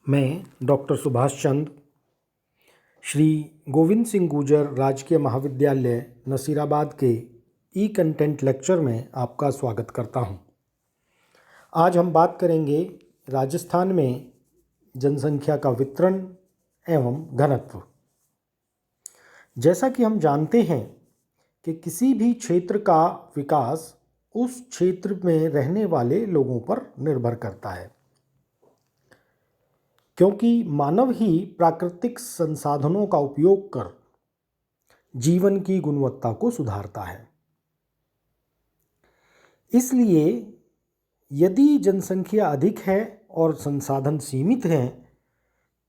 मैं डॉक्टर सुभाष चंद्र श्री गोविंद सिंह गुर्जर राजकीय महाविद्यालय नसीराबाद के ई कंटेंट लेक्चर में आपका स्वागत करता हूं। आज हम बात करेंगे राजस्थान में जनसंख्या का वितरण एवं घनत्व। जैसा कि हम जानते हैं कि किसी भी क्षेत्र का विकास उस क्षेत्र में रहने वाले लोगों पर निर्भर करता है, क्योंकि मानव ही प्राकृतिक संसाधनों का उपयोग कर जीवन की गुणवत्ता को सुधारता है। इसलिए यदि जनसंख्या अधिक है और संसाधन सीमित हैं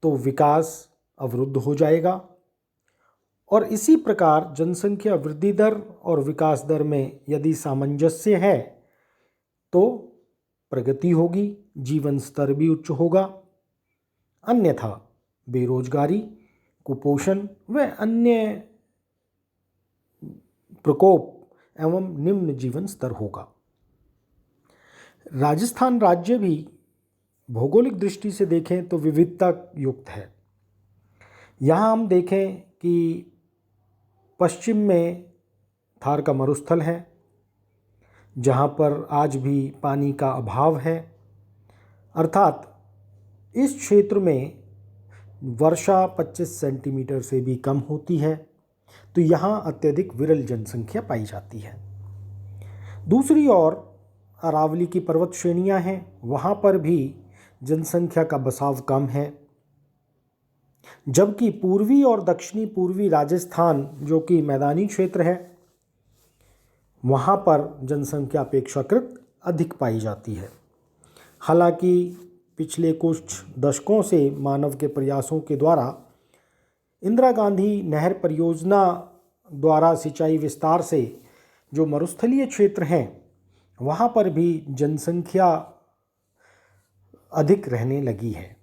तो विकास अवरुद्ध हो जाएगा, और इसी प्रकार जनसंख्या वृद्धि दर और विकास दर में यदि सामंजस्य है तो प्रगति होगी, जीवन स्तर भी उच्च होगा। अन्यथा बेरोजगारी, कुपोषण व अन्य प्रकोप एवं निम्न जीवन स्तर होगा। राजस्थान राज्य भी भौगोलिक दृष्टि से देखें तो विविधता युक्त है। यहाँ हम देखें कि पश्चिम में थार का मरुस्थल है, जहाँ पर आज भी पानी का अभाव है, अर्थात इस क्षेत्र में वर्षा 25 सेंटीमीटर से भी कम होती है, तो यहाँ अत्यधिक विरल जनसंख्या पाई जाती है। दूसरी ओर अरावली की पर्वत श्रेणियाँ हैं, वहाँ पर भी जनसंख्या का बसाव कम है, जबकि पूर्वी और दक्षिणी पूर्वी राजस्थान जो कि मैदानी क्षेत्र है, वहाँ पर जनसंख्या अपेक्षाकृत अधिक पाई जाती है। हालांकि पिछले कुछ दशकों से मानव के प्रयासों के द्वारा इंदिरा गांधी नहर परियोजना द्वारा सिंचाई विस्तार से जो मरुस्थलीय क्षेत्र हैं वहाँ पर भी जनसंख्या अधिक रहने लगी है।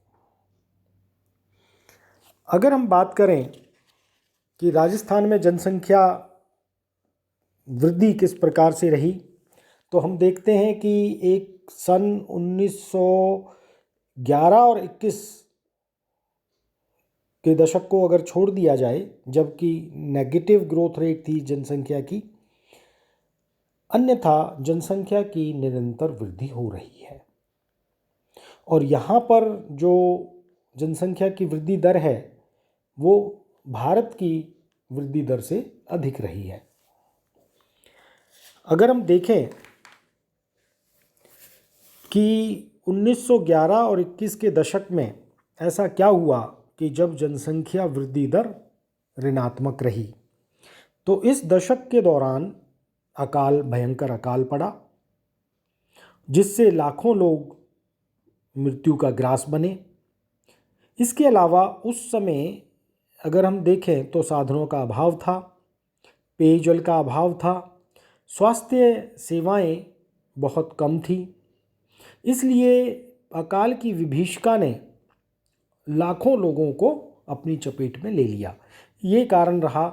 अगर हम बात करें कि राजस्थान में जनसंख्या वृद्धि किस प्रकार से रही, तो हम देखते हैं कि एक सन 1911 और 21 के दशक को अगर छोड़ दिया जाए, जबकि नेगेटिव ग्रोथ रेट थी जनसंख्या की, अन्यथा जनसंख्या की निरंतर वृद्धि हो रही है। और यहाँ पर जो जनसंख्या की वृद्धि दर है वो भारत की वृद्धि दर से अधिक रही है। अगर हम देखें कि 1911 और 21 के दशक में ऐसा क्या हुआ कि जब जनसंख्या वृद्धि दर ऋणात्मक रही, तो इस दशक के दौरान भयंकर अकाल पड़ा, जिससे लाखों लोग मृत्यु का ग्रास बने। इसके अलावा उस समय अगर हम देखें तो साधनों का अभाव था, पेयजल का अभाव था, स्वास्थ्य सेवाएं बहुत कम थी। इसलिए अकाल की विभीषिका ने लाखों लोगों को अपनी चपेट में ले लिया। ये कारण रहा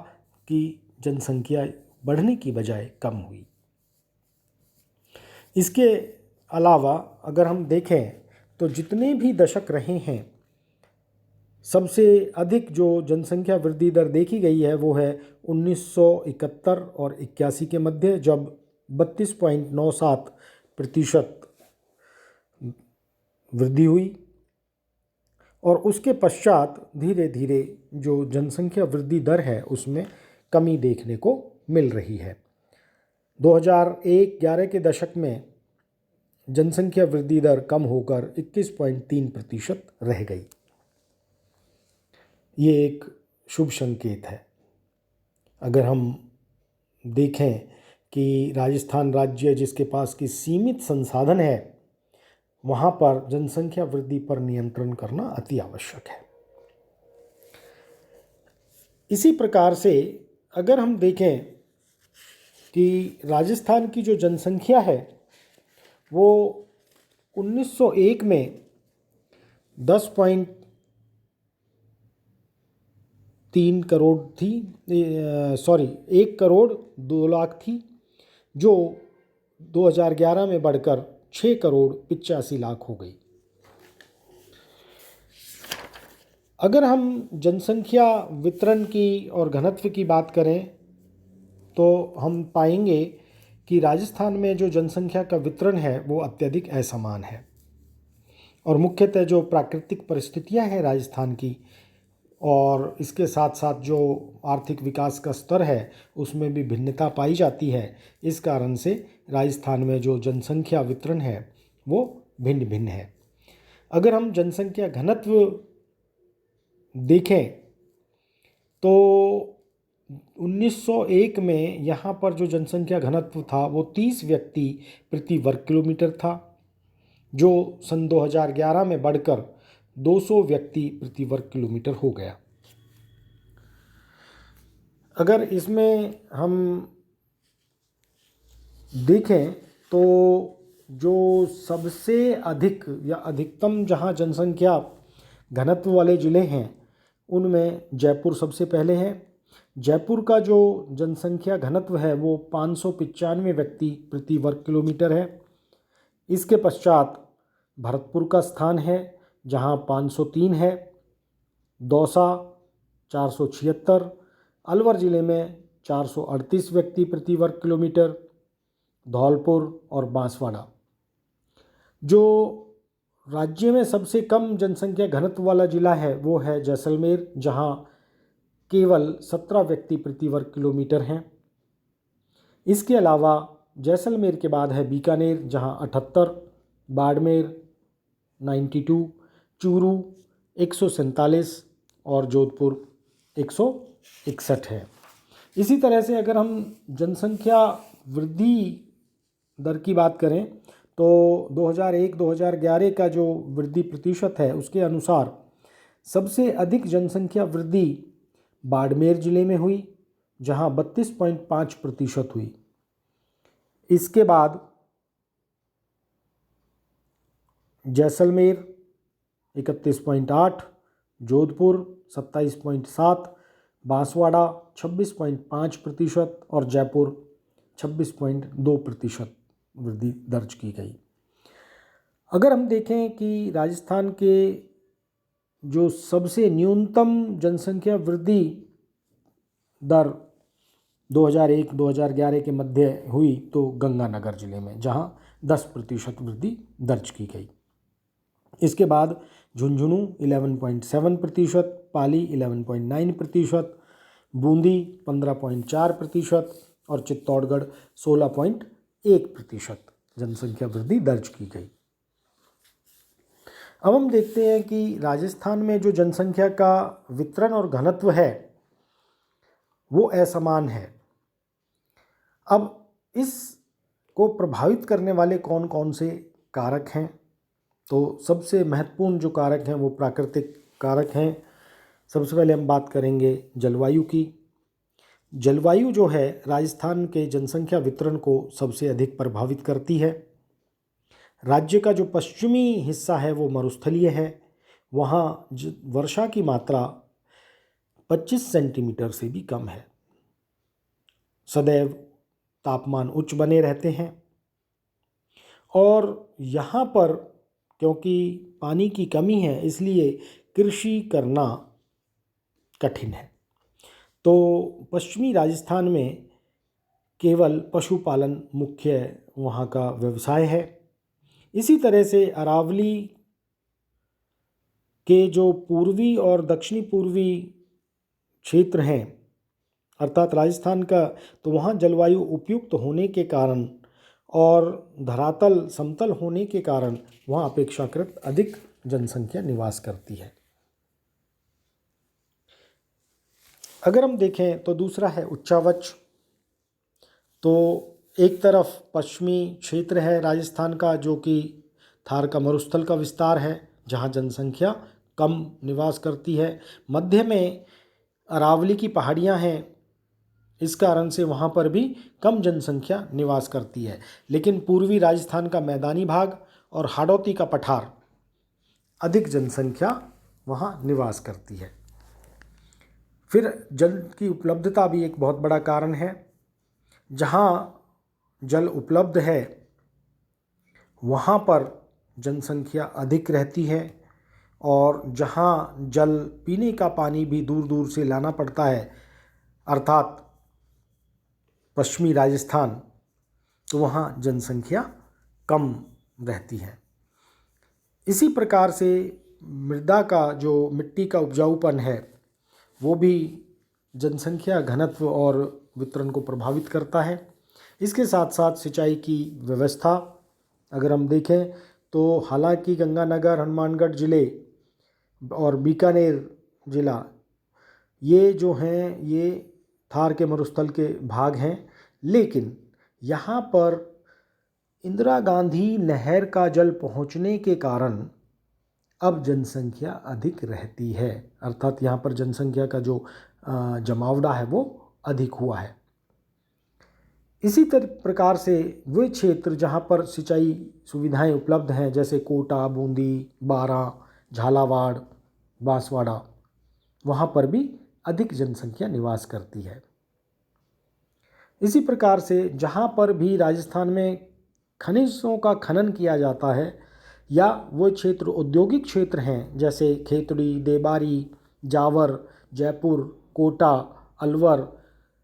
कि जनसंख्या बढ़ने की बजाय कम हुई। इसके अलावा अगर हम देखें तो जितने भी दशक रहे हैं, सबसे अधिक जो जनसंख्या वृद्धि दर देखी गई है वो है 1971 और 81 के मध्य, जब 32.97% वृद्धि हुई, और उसके पश्चात धीरे धीरे जो जनसंख्या वृद्धि दर है उसमें कमी देखने को मिल रही है। 2001-11 के दशक में जनसंख्या वृद्धि दर कम होकर 21.3% रह गई। ये एक शुभ संकेत है। अगर हम देखें कि राजस्थान राज्य जिसके पास की सीमित संसाधन है, वहाँ पर जनसंख्या वृद्धि पर नियंत्रण करना अति आवश्यक है। इसी प्रकार से अगर हम देखें कि राजस्थान की जो जनसंख्या है वो 1901 में 10.3 करोड़ थी, 1 करोड़ 2 लाख थी, जो 2011 में बढ़कर 6 करोड़ 85 लाख हो गई। अगर हम जनसंख्या वितरण की और घनत्व की बात करें तो हम पाएंगे कि राजस्थान में जो जनसंख्या का वितरण है वो अत्यधिक असमान है और मुख्यतः जो प्राकृतिक परिस्थितियां हैं राजस्थान की और इसके साथ साथ जो आर्थिक विकास का स्तर है उसमें भी भिन्नता पाई जाती है। इस कारण से राजस्थान में जो जनसंख्या वितरण है वो भिन्न भिन्न है। अगर हम जनसंख्या घनत्व देखें तो 1901 में यहाँ पर जो जनसंख्या घनत्व था वो 30 व्यक्ति प्रति वर्ग किलोमीटर था, जो सन 2011 में बढ़कर 200 व्यक्ति प्रति वर्ग किलोमीटर हो गया। अगर इसमें हम देखें तो जो सबसे अधिक या अधिकतम जहाँ जनसंख्या घनत्व वाले ज़िले हैं उनमें जयपुर सबसे पहले है। जयपुर का जो जनसंख्या घनत्व है वो 595 व्यक्ति प्रति वर्ग किलोमीटर है। इसके पश्चात भरतपुर का स्थान है जहाँ 503 है, दौसा 476, अलवर ज़िले में 438 व्यक्ति प्रति वर्ग किलोमीटर, धौलपुर और बांसवाड़ा। जो राज्य में सबसे कम जनसंख्या घनत्व वाला ज़िला है वो है जैसलमेर, जहाँ केवल 17 व्यक्ति प्रति वर्ग किलोमीटर हैं। इसके अलावा जैसलमेर के बाद है बीकानेर जहाँ 78, बाड़मेर 92, चूरू 147 और जोधपुर 161 है। इसी तरह से अगर हम जनसंख्या वृद्धि दर की बात करें तो 2001-2011 का जो वृद्धि प्रतिशत है उसके अनुसार सबसे अधिक जनसंख्या वृद्धि बाड़मेर ज़िले में हुई जहां 32.5% हुई। इसके बाद जैसलमेर 31.8, जोधपुर 27.7, बांसवाड़ा 26.5% और जयपुर 26.2% वृद्धि दर्ज की गई। अगर हम देखें कि राजस्थान के जो सबसे न्यूनतम जनसंख्या वृद्धि दर 2001-2011 के मध्य हुई तो गंगानगर जिले में जहां 10% वृद्धि दर्ज की गई। इसके बाद झुंझुनू 11.7%, पाली 11.9%, बूंदी 15.4% और चित्तौड़गढ़ 16.1% जनसंख्या वृद्धि दर्ज की गई। अब हम देखते हैं कि राजस्थान में जो जनसंख्या का वितरण और घनत्व है वो असमान है। अब इसको प्रभावित करने वाले कौन कौन से कारक हैं, तो सबसे महत्वपूर्ण जो कारक हैं वो प्राकृतिक कारक हैं। सबसे पहले हम बात करेंगे जलवायु की। जलवायु जो है राजस्थान के जनसंख्या वितरण को सबसे अधिक प्रभावित करती है। राज्य का जो पश्चिमी हिस्सा है वो मरुस्थलीय है, वहाँ वर्षा की मात्रा 25 सेंटीमीटर से भी कम है। सदैव तापमान उच्च बने रहते हैं और यहाँ पर क्योंकि पानी की कमी है इसलिए कृषि करना कठिन है। तो पश्चिमी राजस्थान में केवल पशुपालन मुख्य वहाँ का व्यवसाय है। इसी तरह से अरावली के जो पूर्वी और दक्षिणी पूर्वी क्षेत्र हैं अर्थात राजस्थान का, तो वहाँ जलवायु उपयुक्त होने के कारण और धरातल समतल होने के कारण वहाँ अपेक्षाकृत अधिक जनसंख्या निवास करती है। अगर हम देखें तो दूसरा है उच्चावच। तो एक तरफ पश्चिमी क्षेत्र है राजस्थान का जो कि थार का मरुस्थल का विस्तार है जहाँ जनसंख्या कम निवास करती है। मध्य में अरावली की पहाड़ियाँ हैं, इस कारण से वहाँ पर भी कम जनसंख्या निवास करती है। लेकिन पूर्वी राजस्थान का मैदानी भाग और हाड़ौती का पठार अधिक जनसंख्या वहाँ निवास करती है। फिर जल की उपलब्धता भी एक बहुत बड़ा कारण है। जहाँ जल उपलब्ध है वहाँ पर जनसंख्या अधिक रहती है और जहाँ जल पीने का पानी भी दूर दूर से लाना पड़ता है, अर्थात पश्चिमी राजस्थान, तो वहाँ जनसंख्या कम रहती है। इसी प्रकार से मृदा का जो मिट्टी का उपजाऊपन है वो भी जनसंख्या घनत्व और वितरण को प्रभावित करता है। इसके साथ साथ सिंचाई की व्यवस्था अगर हम देखें तो हालांकि गंगानगर, हनुमानगढ़ ज़िले और बीकानेर ज़िला ये जो हैं ये थार के मरुस्थल के भाग हैं, लेकिन यहाँ पर इंदिरा गांधी नहर का जल पहुँचने के कारण अब जनसंख्या अधिक रहती है, अर्थात यहाँ पर जनसंख्या का जो जमावड़ा है वो अधिक हुआ है। इसी प्रकार से वे क्षेत्र जहाँ पर सिंचाई सुविधाएं उपलब्ध हैं, जैसे कोटा, बूंदी, बारां, झालावाड़, बांसवाड़ा, वहाँ पर भी अधिक जनसंख्या निवास करती है। इसी प्रकार से जहाँ पर भी राजस्थान में खनिजों का खनन किया जाता है या वो क्षेत्र औद्योगिक क्षेत्र हैं, जैसे खेतड़ी, देबारी, जावर, जयपुर, कोटा, अलवर,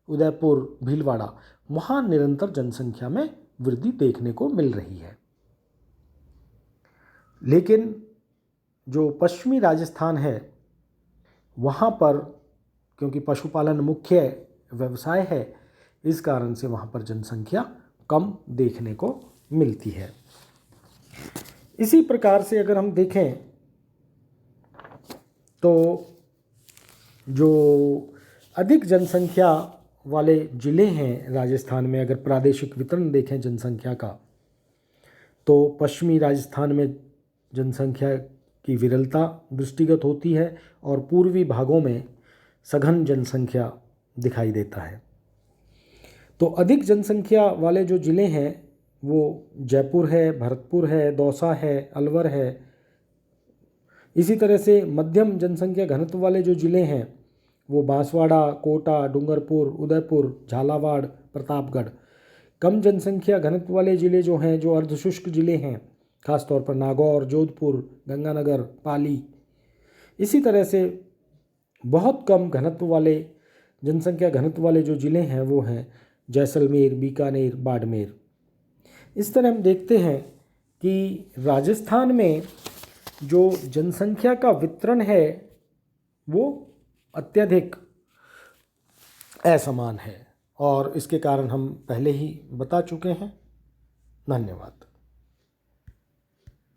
उदयपुर, भीलवाड़ा, वहाँ निरंतर जनसंख्या में वृद्धि देखने को मिल रही है। लेकिन जो पश्चिमी राजस्थान है वहाँ पर क्योंकि पशुपालन मुख्य व्यवसाय है, इस कारण से वहाँ पर जनसंख्या कम देखने को मिलती है। इसी प्रकार से अगर हम देखें तो जो अधिक जनसंख्या वाले ज़िले हैं राजस्थान में, अगर प्रादेशिक वितरण देखें जनसंख्या का, तो पश्चिमी राजस्थान में जनसंख्या की विरलता दृष्टिगत होती है और पूर्वी भागों में सघन जनसंख्या दिखाई देता है। तो अधिक जनसंख्या वाले जो ज़िले हैं वो जयपुर है, भरतपुर है, दौसा है, अलवर है। इसी तरह से मध्यम जनसंख्या घनत्व वाले जो ज़िले हैं वो बांसवाड़ा, कोटा, डूंगरपुर, उदयपुर, झालावाड़, प्रतापगढ़। कम जनसंख्या घनत्व वाले ज़िले जो हैं, जो अर्धशुष्क ज़िले हैं, खासतौर पर नागौर, जोधपुर, गंगानगर, पाली। इसी तरह से बहुत कम घनत्व वाले जनसंख्या घनत्व वाले जो ज़िले हैं वो हैं जैसलमेर, बीकानेर, बाड़मेर। इस तरह हम देखते हैं कि राजस्थान में जो जनसंख्या का वितरण है वो अत्यधिक असमान है और इसके कारण हम पहले ही बता चुके हैं। धन्यवाद।